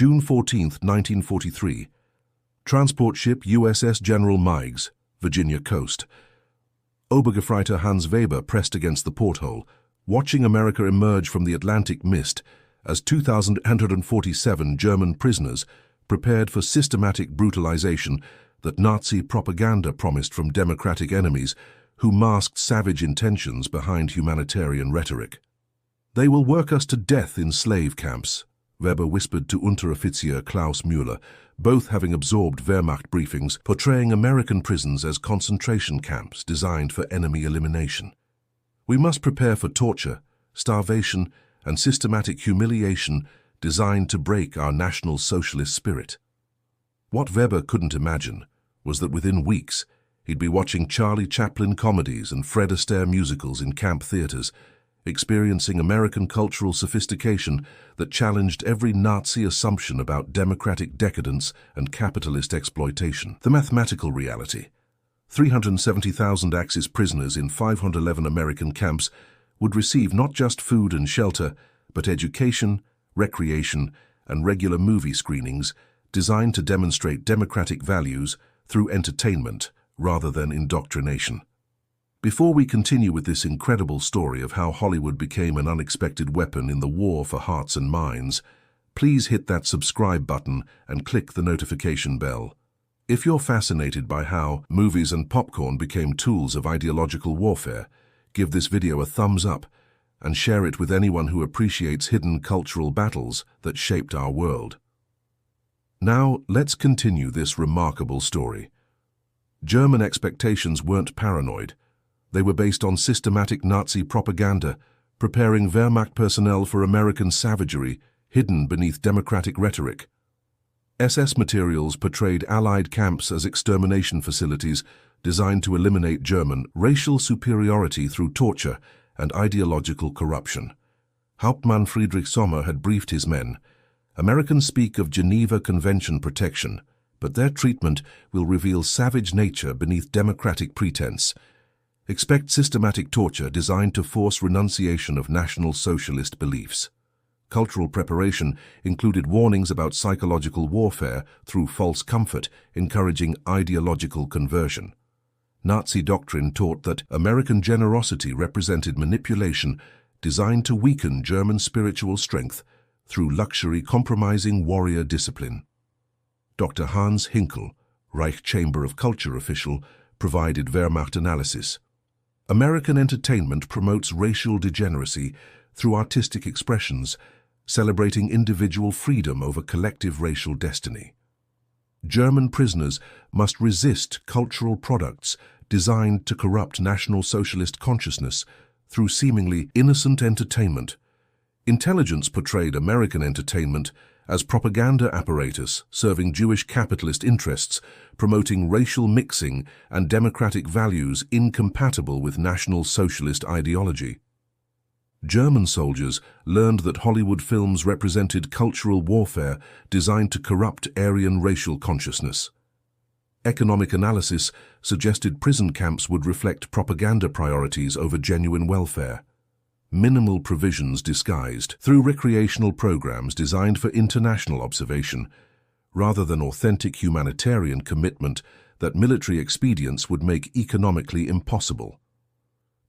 June 14, 1943. Transport ship USS General Meigs, Virginia coast. Obergefreiter Hans Weber pressed against the porthole, watching America emerge from the Atlantic mist as 2,147 German prisoners prepared for systematic brutalization that Nazi propaganda promised from democratic enemies who masked savage intentions behind humanitarian rhetoric. "They will work us to death in slave camps," Weber whispered to Unteroffizier Klaus Müller, both having absorbed Wehrmacht briefings portraying American prisons as concentration camps designed for enemy elimination. "We must prepare for torture, starvation, and systematic humiliation designed to break our National Socialist spirit." What Weber couldn't imagine was that within weeks he'd be watching Charlie Chaplin comedies and Fred Astaire musicals in camp theaters, experiencing American cultural sophistication that challenged every Nazi assumption about democratic decadence and capitalist exploitation. The mathematical reality: 370,000 Axis prisoners in 511 American camps would receive not just food and shelter, but education, recreation, and regular movie screenings designed to demonstrate democratic values through entertainment rather than indoctrination. Before we continue with this incredible story of how Hollywood became an unexpected weapon in the war for hearts and minds, please hit that subscribe button and click the notification bell. If you're fascinated by how movies and popcorn became tools of ideological warfare, give this video a thumbs up and share it with anyone who appreciates hidden cultural battles that shaped our world. Now, let's continue this remarkable story. German expectations weren't paranoid. They were based on systematic Nazi propaganda, preparing Wehrmacht personnel for American savagery hidden beneath democratic rhetoric. SS materials portrayed Allied camps as extermination facilities designed to eliminate German racial superiority through torture and ideological corruption. Hauptmann Friedrich Sommer had briefed his men. Americans speak of Geneva Convention protection, but their treatment will reveal savage nature beneath democratic pretense. Expect systematic torture designed to force renunciation of National Socialist beliefs. Cultural preparation included warnings about psychological warfare through false comfort, encouraging ideological conversion. Nazi doctrine taught that American generosity represented manipulation designed to weaken German spiritual strength through luxury compromising warrior discipline. Dr. Hans Hinkel, Reich Chamber of Culture official, provided Wehrmacht analysis. American entertainment promotes racial degeneracy through artistic expressions, celebrating individual freedom over collective racial destiny. German prisoners must resist cultural products designed to corrupt National Socialist consciousness through seemingly innocent entertainment. Intelligence portrayed American entertainment as propaganda apparatus serving Jewish capitalist interests, promoting racial mixing and democratic values incompatible with National Socialist ideology. German soldiers learned that Hollywood films represented cultural warfare designed to corrupt Aryan racial consciousness. Economic analysis suggested prison camps would reflect propaganda priorities over genuine welfare. Minimal provisions disguised through recreational programs designed for international observation, rather than authentic humanitarian commitment that military expedients would make economically impossible.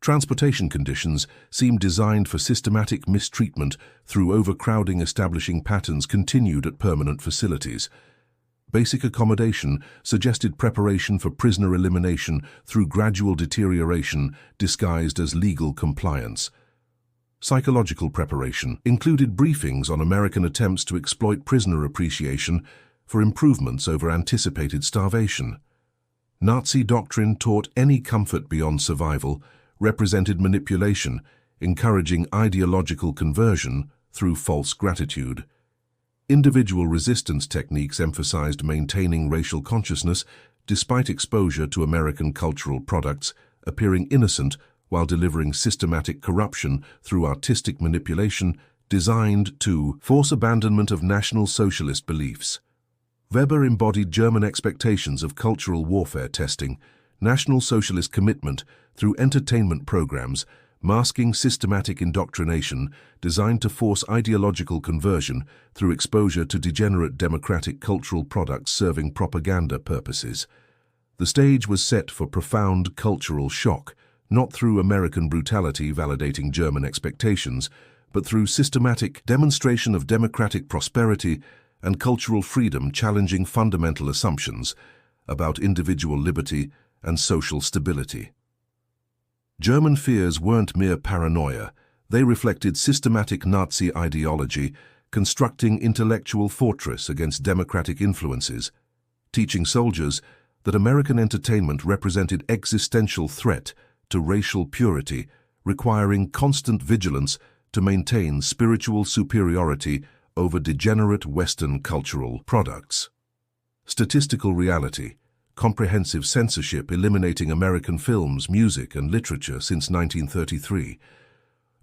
Transportation conditions seemed designed for systematic mistreatment through overcrowding, establishing patterns continued at permanent facilities. Basic accommodation suggested preparation for prisoner elimination through gradual deterioration disguised as legal compliance. Psychological preparation included briefings on American attempts to exploit prisoner appreciation for improvements over anticipated starvation. Nazi doctrine taught any comfort beyond survival represented manipulation, encouraging ideological conversion through false gratitude. Individual resistance techniques emphasized maintaining racial consciousness despite exposure to American cultural products, appearing innocent while delivering systematic corruption through artistic manipulation designed to force abandonment of National Socialist beliefs. Weber embodied German expectations of cultural warfare testing, National Socialist commitment through entertainment programs, masking systematic indoctrination designed to force ideological conversion through exposure to degenerate democratic cultural products serving propaganda purposes. The stage was set for profound cultural shock, not through American brutality validating German expectations, but through systematic demonstration of democratic prosperity and cultural freedom challenging fundamental assumptions about individual liberty and social stability. German fears weren't mere paranoia, they reflected systematic Nazi ideology constructing intellectual fortress against democratic influences, teaching soldiers that American entertainment represented existential threat to racial purity, requiring constant vigilance to maintain spiritual superiority over degenerate Western cultural products. Statistical reality. Comprehensive censorship eliminating American films, music, and literature since 1933.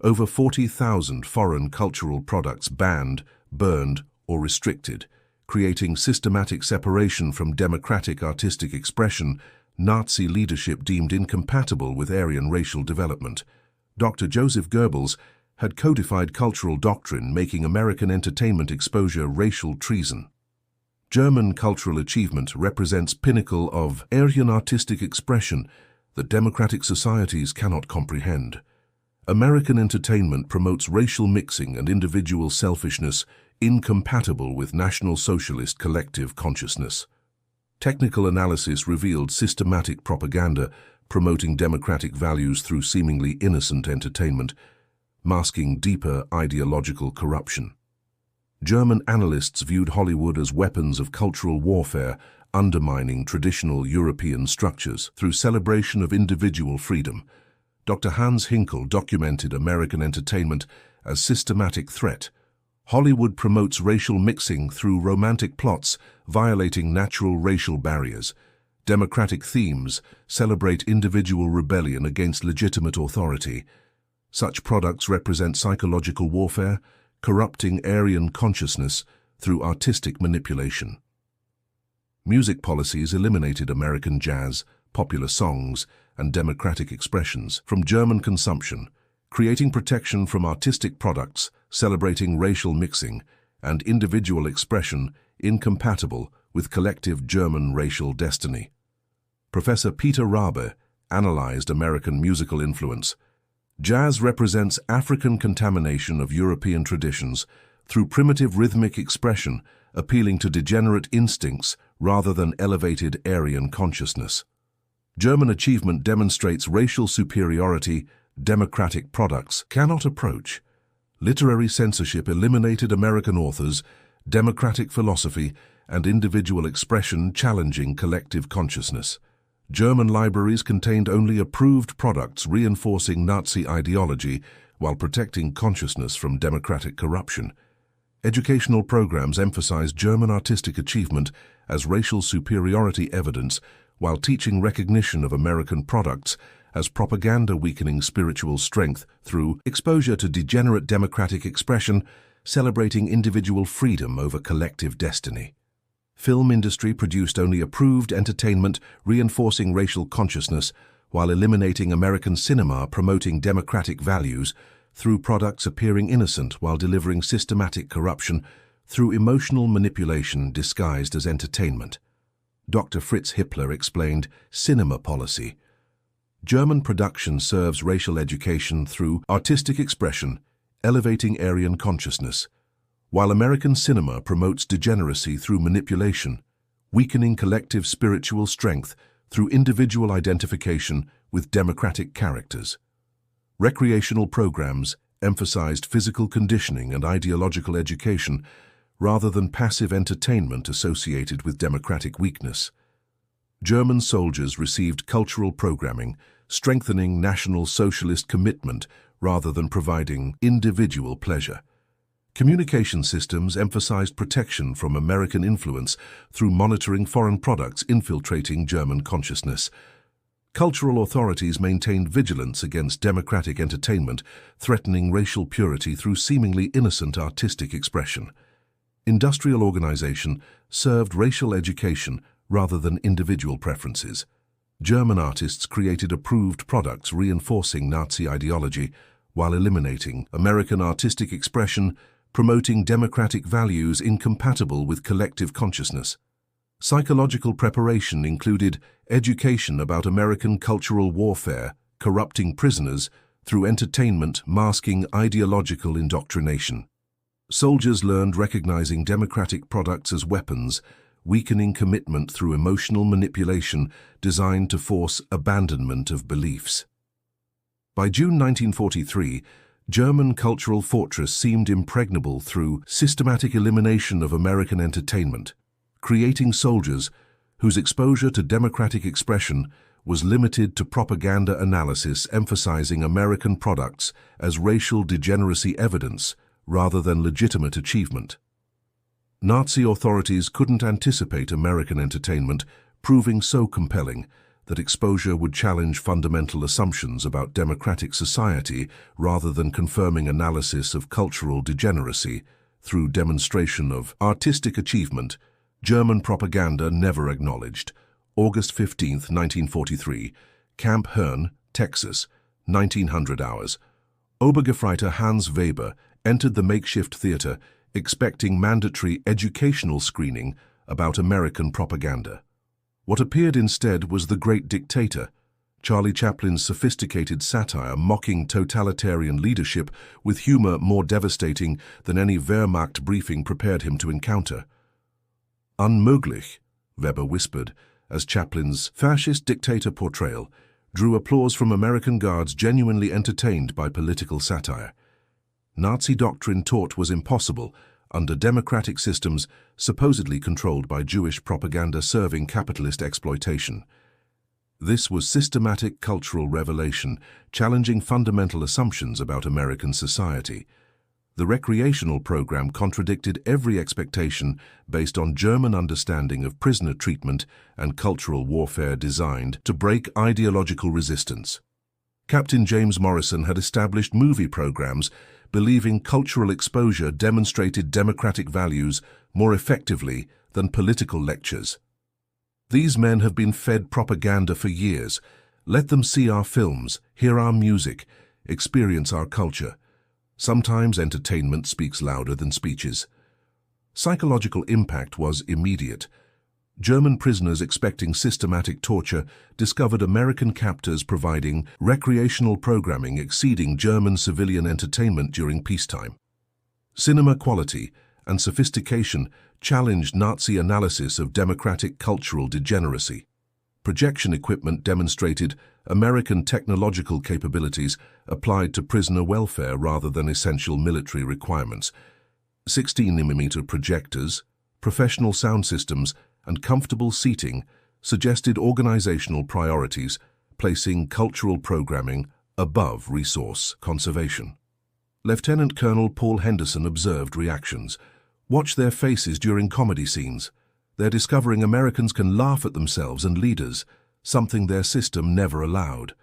Over 40,000 foreign cultural products banned, burned, or restricted, creating systematic separation from democratic artistic expression Nazi leadership deemed incompatible with Aryan racial development. Dr. Joseph Goebbels had codified cultural doctrine making American entertainment exposure racial treason. German cultural achievement represents pinnacle of Aryan artistic expression that democratic societies cannot comprehend. American entertainment promotes racial mixing and individual selfishness incompatible with National Socialist collective consciousness. Technical analysis revealed systematic propaganda promoting democratic values through seemingly innocent entertainment, masking deeper ideological corruption. German analysts viewed Hollywood as weapons of cultural warfare, undermining traditional European structures through celebration of individual freedom. Dr. Hans Hinkel documented American entertainment as systematic threat. Hollywood promotes racial mixing through romantic plots, violating natural racial barriers. Democratic themes celebrate individual rebellion against legitimate authority. Such products represent psychological warfare, corrupting Aryan consciousness through artistic manipulation. Music policies eliminated American jazz, popular songs, and democratic expressions from German consumption, creating protection from artistic products celebrating racial mixing and individual expression incompatible with collective German racial destiny. Professor Peter Rabe analyzed American musical influence. Jazz represents African contamination of European traditions through primitive rhythmic expression, appealing to degenerate instincts rather than elevated Aryan consciousness. German achievement demonstrates racial superiority democratic products cannot approach. Literary censorship eliminated American authors, democratic philosophy, and individual expression challenging collective consciousness. German libraries contained only approved products reinforcing Nazi ideology while protecting consciousness from democratic corruption. Educational programs emphasized German artistic achievement as racial superiority evidence while teaching recognition of American products as propaganda weakening spiritual strength through exposure to degenerate democratic expression, celebrating individual freedom over collective destiny. Film industry produced only approved entertainment, reinforcing racial consciousness, while eliminating American cinema promoting democratic values through products appearing innocent while delivering systematic corruption through emotional manipulation disguised as entertainment. Dr. Fritz Hippler explained cinema policy. German production serves racial education through artistic expression, elevating Aryan consciousness, while American cinema promotes degeneracy through manipulation, weakening collective spiritual strength through individual identification with democratic characters. Recreational programs emphasized physical conditioning and ideological education rather than passive entertainment associated with democratic weakness. German soldiers received cultural programming, strengthening National Socialist commitment rather than providing individual pleasure. Communication systems emphasized protection from American influence through monitoring foreign products infiltrating German consciousness. Cultural authorities maintained vigilance against democratic entertainment, threatening racial purity through seemingly innocent artistic expression. Industrial organization served racial education rather than individual preferences. German artists created approved products reinforcing Nazi ideology while eliminating American artistic expression, promoting democratic values incompatible with collective consciousness. Psychological preparation included education about American cultural warfare, corrupting prisoners, through entertainment masking ideological indoctrination. Soldiers learned recognizing democratic products as weapons, weakening commitment through emotional manipulation designed to force abandonment of beliefs. By June 1943, German cultural fortress seemed impregnable through systematic elimination of American entertainment, creating soldiers whose exposure to democratic expression was limited to propaganda analysis emphasizing American products as racial degeneracy evidence rather than legitimate achievement. Nazi authorities couldn't anticipate American entertainment proving so compelling that exposure would challenge fundamental assumptions about democratic society rather than confirming analysis of cultural degeneracy through demonstration of artistic achievement. German propaganda never acknowledged. August 15, 1943, Camp Herne, Texas, 1900 hours. Obergefreiter Hans Weber entered the makeshift theater expecting mandatory educational screening about American propaganda. What appeared instead was The Great Dictator, Charlie Chaplin's sophisticated satire mocking totalitarian leadership with humor more devastating than any Wehrmacht briefing prepared him to encounter. Unmöglich, Weber whispered, as Chaplin's fascist dictator portrayal drew applause from American guards genuinely entertained by political satire. Nazi doctrine taught was impossible under democratic systems supposedly controlled by Jewish propaganda serving capitalist exploitation. This was systematic cultural revelation, challenging fundamental assumptions about American society. The recreational program contradicted every expectation based on German understanding of prisoner treatment and cultural warfare designed to break ideological resistance. Captain James Morrison had established movie programs believing cultural exposure demonstrated democratic values more effectively than political lectures. These men have been fed propaganda for years. Let them see our films, hear our music, experience our culture. Sometimes entertainment speaks louder than speeches. Psychological impact was immediate. German prisoners expecting systematic torture discovered American captors providing recreational programming exceeding German civilian entertainment during peacetime. Cinema quality and sophistication challenged Nazi analysis of democratic cultural degeneracy. Projection equipment demonstrated American technological capabilities applied to prisoner welfare rather than essential military requirements. 16mm projectors, professional sound systems, and comfortable seating suggested organizational priorities, placing cultural programming above resource conservation. Lieutenant Colonel Paul Henderson observed reactions. Watch their faces during comedy scenes. They're discovering Americans can laugh at themselves and leaders, something their system never allowed.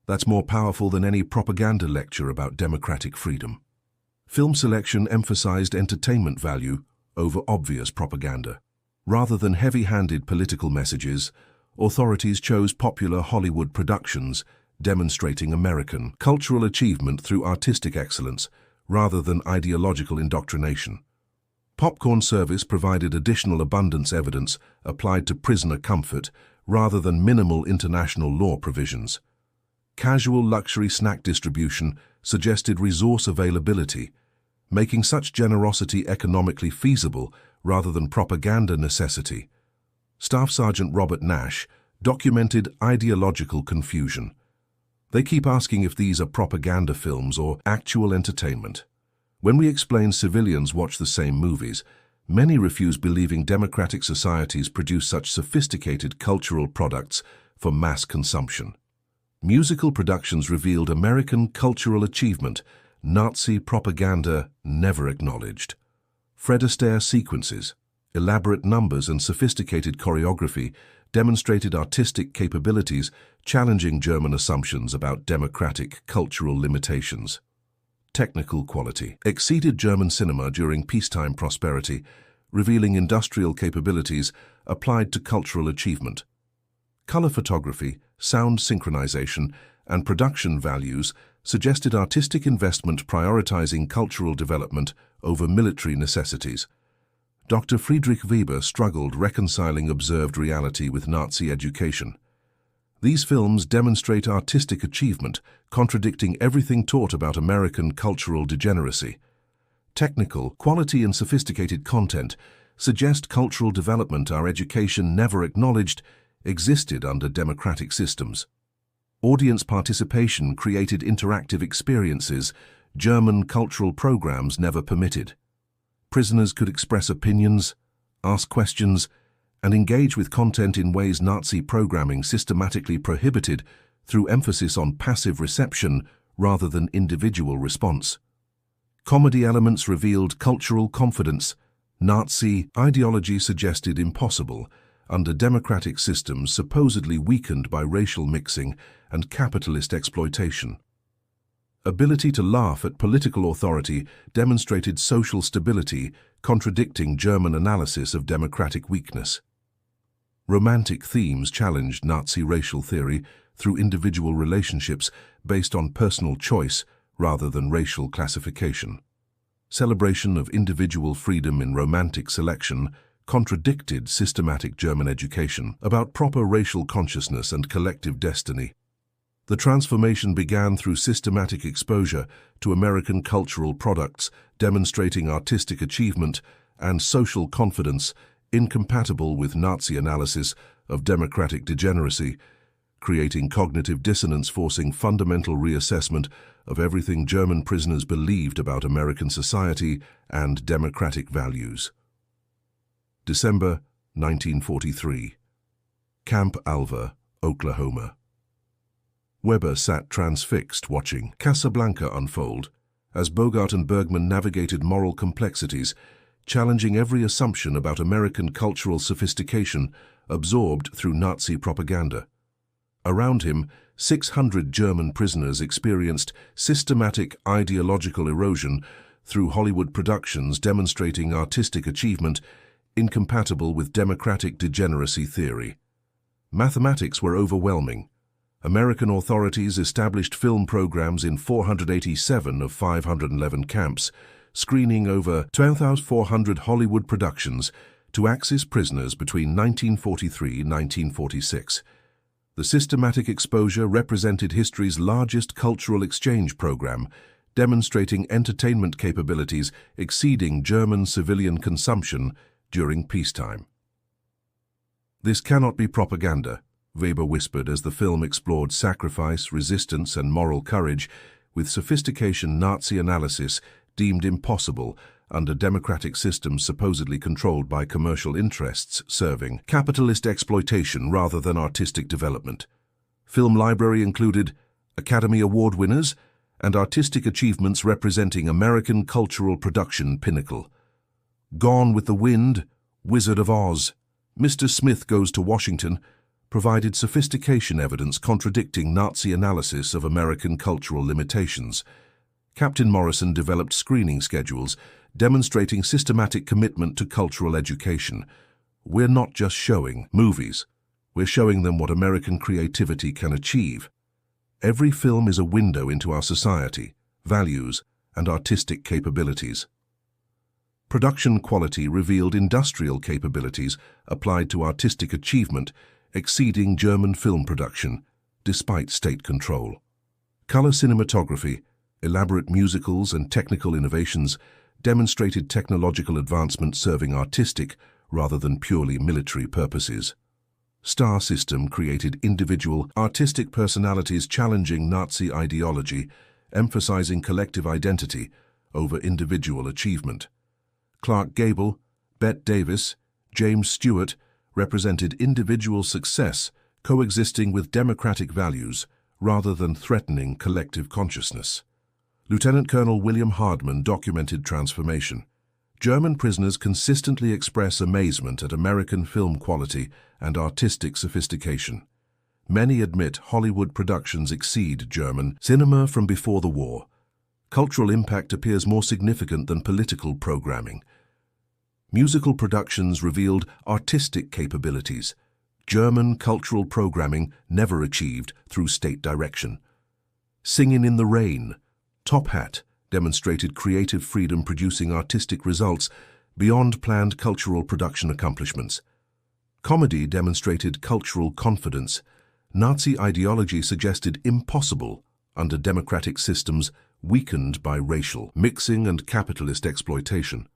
That's more powerful than any propaganda lecture about democratic freedom. Film selection emphasized entertainment value over obvious propaganda. Rather than heavy-handed political messages, authorities chose popular Hollywood productions, demonstrating American cultural achievement through artistic excellence rather than ideological indoctrination. Popcorn service provided additional abundance evidence applied to prisoner comfort rather than minimal international law provisions. Casual luxury snack distribution suggested resource availability, making such generosity economically feasible rather than propaganda necessity. Staff Sergeant Robert Nash documented ideological confusion. They keep asking if these are propaganda films or actual entertainment. When we explain civilians watch the same movies, many refuse believing democratic societies produce such sophisticated cultural products for mass consumption. Musical productions revealed American cultural achievement, Nazi propaganda never acknowledged. Fred Astaire sequences, elaborate numbers and sophisticated choreography demonstrated artistic capabilities, challenging German assumptions about democratic cultural limitations. Technical quality exceeded German cinema during peacetime prosperity, revealing industrial capabilities applied to cultural achievement. Color photography, sound synchronization, and production values suggested artistic investment prioritizing cultural development over military necessities. Dr. Friedrich Weber struggled reconciling observed reality with Nazi education. These films demonstrate artistic achievement, contradicting everything taught about American cultural degeneracy. Technical, quality and sophisticated content suggest cultural development our education never acknowledged existed under democratic systems. Audience participation created interactive experiences German cultural programs never permitted. Prisoners could express opinions, ask questions, and engage with content in ways Nazi programming systematically prohibited through emphasis on passive reception rather than individual response. Comedy elements revealed cultural confidence. Nazi ideology suggested impossible under democratic systems supposedly weakened by racial mixing and capitalist exploitation. Ability to laugh at political authority demonstrated social stability, contradicting German analysis of democratic weakness. Romantic themes challenged Nazi racial theory through individual relationships based on personal choice rather than racial classification. Celebration of individual freedom in romantic selection contradicted systematic German education about proper racial consciousness and collective destiny. The transformation began through systematic exposure to American cultural products, demonstrating artistic achievement and social confidence incompatible with Nazi analysis of democratic degeneracy, creating cognitive dissonance forcing fundamental reassessment of everything German prisoners believed about American society and democratic values. December 1943. Camp Alva, Oklahoma. Weber sat transfixed watching Casablanca unfold as Bogart and Bergman navigated moral complexities, challenging every assumption about American cultural sophistication absorbed through Nazi propaganda. Around him, 600 German prisoners experienced systematic ideological erosion through Hollywood productions demonstrating artistic achievement incompatible with democratic degeneracy theory. Mathematics were overwhelming. American authorities established film programs in 487 of 511 camps, screening over 12,400 Hollywood productions to access prisoners between 1943 and 1946. The systematic exposure represented history's largest cultural exchange program, demonstrating entertainment capabilities exceeding German civilian consumption during peacetime. "This cannot be propaganda," Weber whispered as the film explored sacrifice, resistance, and moral courage with sophistication Nazi analysis deemed impossible under democratic systems supposedly controlled by commercial interests serving capitalist exploitation rather than artistic development. Film library included Academy Award winners and artistic achievements representing American cultural production pinnacle. Gone with the Wind, Wizard of Oz, Mr. Smith Goes to Washington provided sophistication evidence contradicting Nazi analysis of American cultural limitations. Captain Morrison developed screening schedules demonstrating systematic commitment to cultural education. "We're not just showing movies, we're showing them what American creativity can achieve." Every film is a window into our society, values, and artistic capabilities. Production quality revealed industrial capabilities applied to artistic achievement, exceeding German film production, despite state control. Color cinematography, elaborate musicals, and technical innovations demonstrated technological advancement serving artistic rather than purely military purposes. Star system created individual artistic personalities challenging Nazi ideology, emphasizing collective identity over individual achievement. Clark Gable, Bette Davis, James Stewart represented individual success coexisting with democratic values rather than threatening collective consciousness. Lieutenant Colonel William Hardman documented transformation. German prisoners consistently express amazement at American film quality and artistic sophistication. Many admit Hollywood productions exceed German cinema from before the war. Cultural impact appears more significant than political programming. Musical productions revealed artistic capabilities. German cultural programming never achieved through state direction. Singin' in the Rain, Top Hat demonstrated creative freedom producing artistic results beyond planned cultural production accomplishments. Comedy demonstrated cultural confidence. Nazi ideology suggested impossible under democratic systems weakened by racial mixing and capitalist exploitation.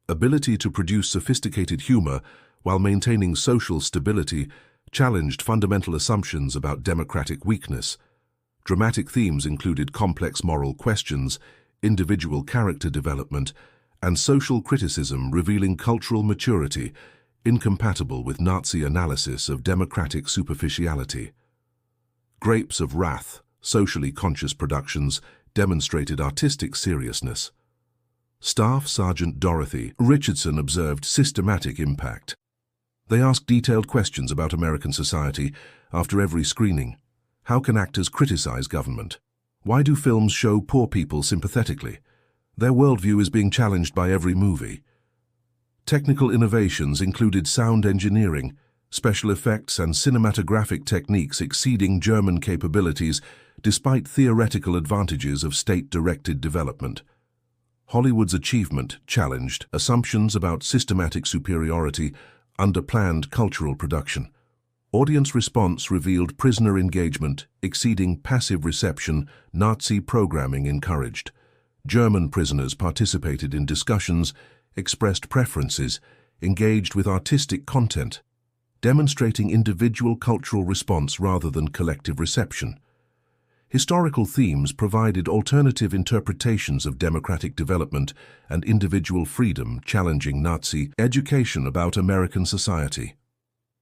Ability to produce sophisticated humor while maintaining social stability challenged fundamental assumptions about democratic weakness. Dramatic themes included complex moral questions, individual character development, and social criticism revealing cultural maturity incompatible with Nazi analysis of democratic superficiality. Grapes of Wrath, socially conscious productions, demonstrated artistic seriousness. Staff Sergeant Dorothy Richardson observed systematic impact. They asked detailed questions about American society after every screening. How can actors criticize government? Why do films show poor people sympathetically? Their worldview is being challenged by every movie. Technical innovations included sound engineering, special effects and cinematographic techniques exceeding German capabilities despite theoretical advantages of state-directed development. Hollywood's achievement challenged assumptions about systematic superiority under planned cultural production. Audience response revealed prisoner engagement exceeding passive reception. Nazi programming encouraged. German prisoners participated in discussions, expressed preferences, engaged with artistic content, demonstrating individual cultural response rather than collective reception. Historical themes provided alternative interpretations of democratic development and individual freedom, challenging Nazi education about American society.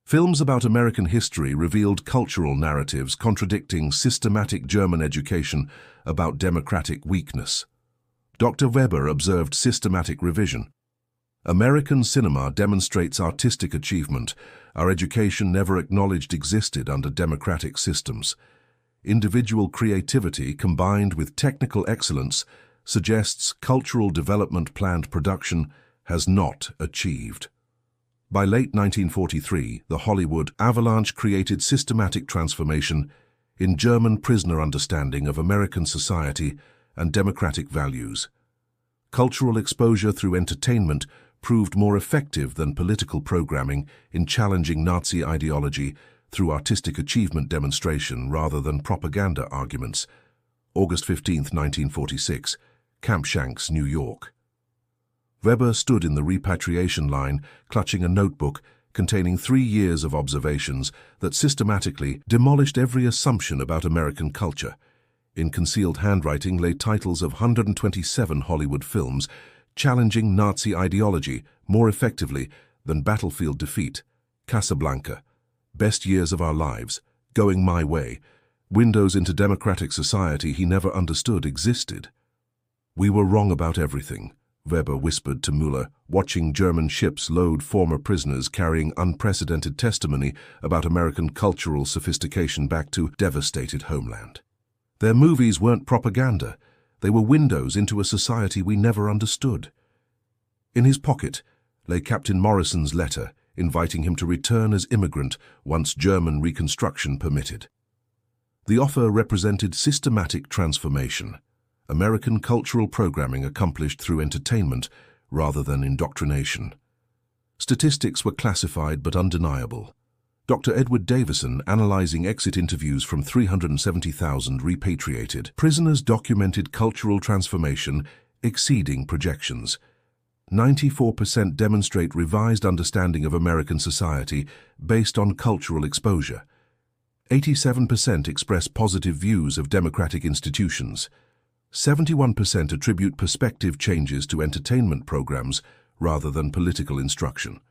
Films about American history revealed cultural narratives contradicting systematic German education about democratic weakness. Dr. Weber observed systematic revision. American cinema demonstrates artistic achievement. Our education never acknowledged existed under democratic systems. Individual creativity combined with technical excellence suggests cultural development planned production has not achieved. By late 1943, the Hollywood avalanche created systematic transformation in German prisoner understanding of American society and democratic values. Cultural exposure through entertainment proved more effective than political programming in challenging Nazi ideology through artistic achievement demonstration rather than propaganda arguments. August 15, 1946, Camp Shanks, New York. Weber stood in the repatriation line, clutching a notebook containing 3 years of observations that systematically demolished every assumption about American culture. In concealed handwriting lay titles of 127 Hollywood films challenging Nazi ideology more effectively than Battlefield Defeat, Casablanca, Best Years of Our Lives, Going My Way, windows into democratic society he never understood existed. We were wrong about everything, Weber whispered to Müller, watching German ships load former prisoners carrying unprecedented testimony about American cultural sophistication back to devastated homeland. Their movies weren't propaganda. They were windows into a society we never understood. In his pocket lay Captain Morrison's letter, inviting him to return as immigrant once German reconstruction permitted. The offer represented systematic transformation, American cultural programming accomplished through entertainment rather than indoctrination. Statistics were classified but undeniable. Dr. Edward Davison, analyzing exit interviews from 370,000 repatriated prisoners, documented cultural transformation exceeding projections. 94% demonstrate revised understanding of American society based on cultural exposure. 87% express positive views of democratic institutions. 71% attribute perspective changes to entertainment programs rather than political instruction.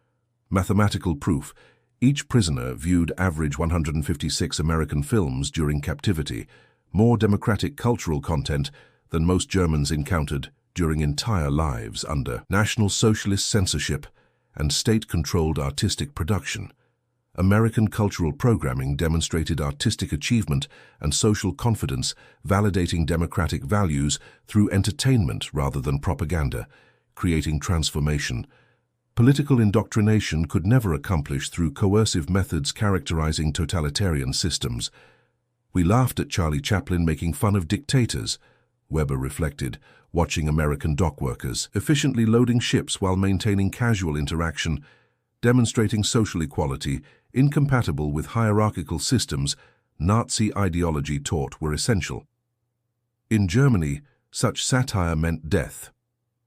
Mathematical proof: each prisoner viewed average 156 American films during captivity, more democratic cultural content than most Germans encountered during entire lives under National Socialist censorship and state-controlled artistic production. American cultural programming demonstrated artistic achievement and social confidence, validating democratic values through entertainment rather than propaganda, creating transformation. Political indoctrination could never accomplish through coercive methods characterizing totalitarian systems. We laughed at Charlie Chaplin making fun of dictators, Weber reflected, watching American dockworkers efficiently loading ships while maintaining casual interaction, demonstrating social equality incompatible with hierarchical systems Nazi ideology taught were essential. In Germany, such satire meant death.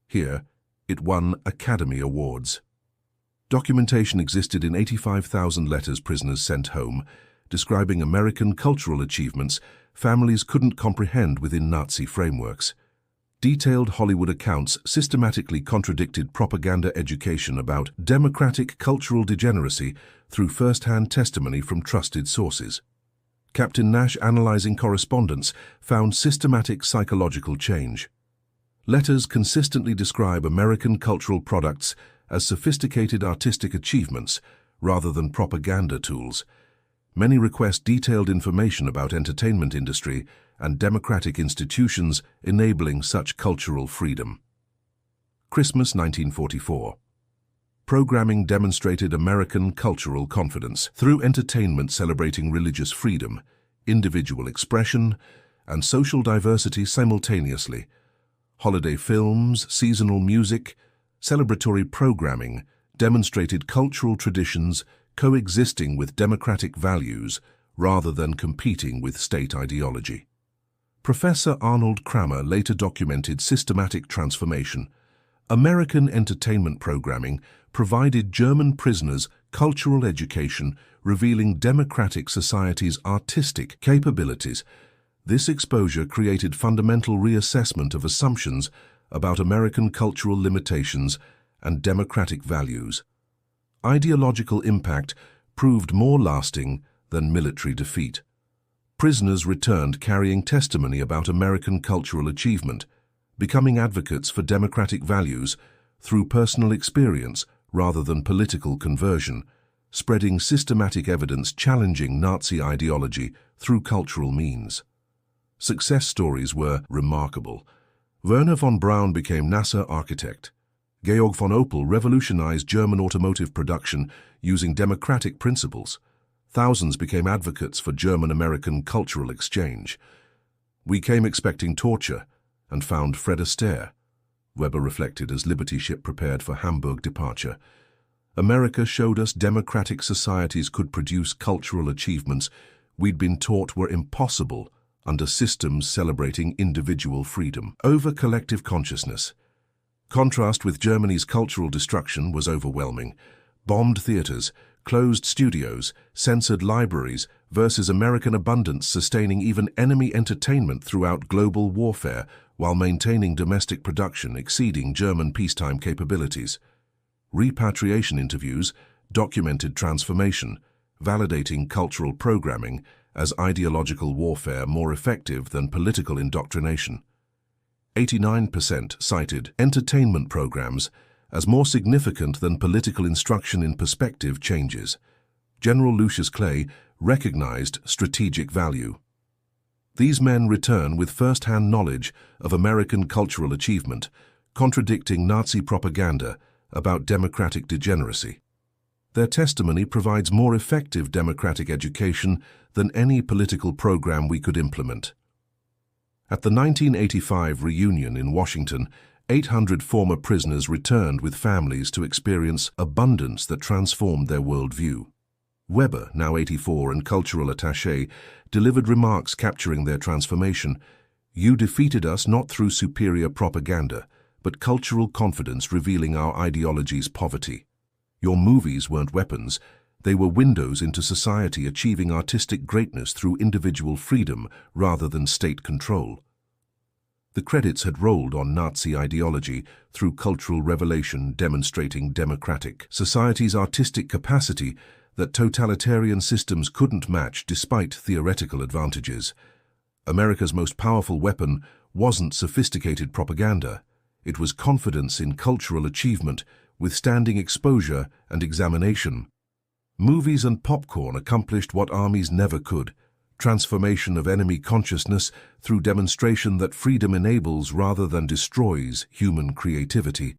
Here, it won Academy Awards. Documentation existed in 85,000 letters prisoners sent home, describing American cultural achievements families couldn't comprehend within Nazi frameworks. Detailed Hollywood accounts systematically contradicted propaganda education about democratic cultural degeneracy through first-hand testimony from trusted sources. Captain Nash analyzing correspondence found systematic psychological change. Letters consistently describe American cultural products as sophisticated artistic achievements rather than propaganda tools. Many request detailed information about entertainment industry and democratic institutions enabling such cultural freedom. Christmas 1944. Programming demonstrated American cultural confidence through entertainment celebrating religious freedom, individual expression, and social diversity simultaneously. Holiday films, seasonal music, celebratory programming demonstrated cultural traditions coexisting with democratic values rather than competing with state ideology. Professor Arnold Kramer later documented systematic transformation. American entertainment programming provided German prisoners cultural education revealing democratic society's artistic capabilities. This exposure created fundamental reassessment of assumptions about American cultural limitations and democratic values. Ideological impact proved more lasting than military defeat. Prisoners returned carrying testimony about American cultural achievement, becoming advocates for democratic values through personal experience rather than political conversion, spreading systematic evidence challenging Nazi ideology through cultural means. Success stories were remarkable. Werner von Braun became NASA architect. Georg von Opel revolutionized German automotive production using democratic principles. Thousands became advocates for German-American cultural exchange. We came expecting torture and found Fred Astaire, Weber reflected as Liberty ship prepared for Hamburg departure. America showed us democratic societies could produce cultural achievements we'd been taught were impossible under systems celebrating individual freedom over collective consciousness. Contrast with Germany's cultural destruction was overwhelming. Bombed theaters, closed studios, censored libraries versus American abundance sustaining even enemy entertainment throughout global warfare while maintaining domestic production exceeding German peacetime capabilities. Repatriation interviews documented transformation, validating cultural programming as ideological warfare more effective than political indoctrination. 89% cited entertainment programs as more significant than political instruction in perspective changes. General Lucius Clay recognized strategic value. These men return with first-hand knowledge of American cultural achievement, contradicting Nazi propaganda about democratic degeneracy. Their testimony provides more effective democratic education than any political program we could implement. At the 1985 reunion in Washington, 800 former prisoners returned with families to experience abundance that transformed their worldview. Weber, now 84 and cultural attaché, delivered remarks capturing their transformation. "You defeated us not through superior propaganda, but cultural confidence revealing our ideology's poverty. Your movies weren't weapons, they were windows into society achieving artistic greatness through individual freedom rather than state control." The credits had rolled on Nazi ideology through cultural revelation demonstrating democratic society's artistic capacity that totalitarian systems couldn't match despite theoretical advantages. America's most powerful weapon wasn't sophisticated propaganda. It was confidence in cultural achievement, withstanding exposure and examination. Movies and popcorn accomplished what armies never could: transformation of enemy consciousness through demonstration that freedom enables rather than destroys human creativity.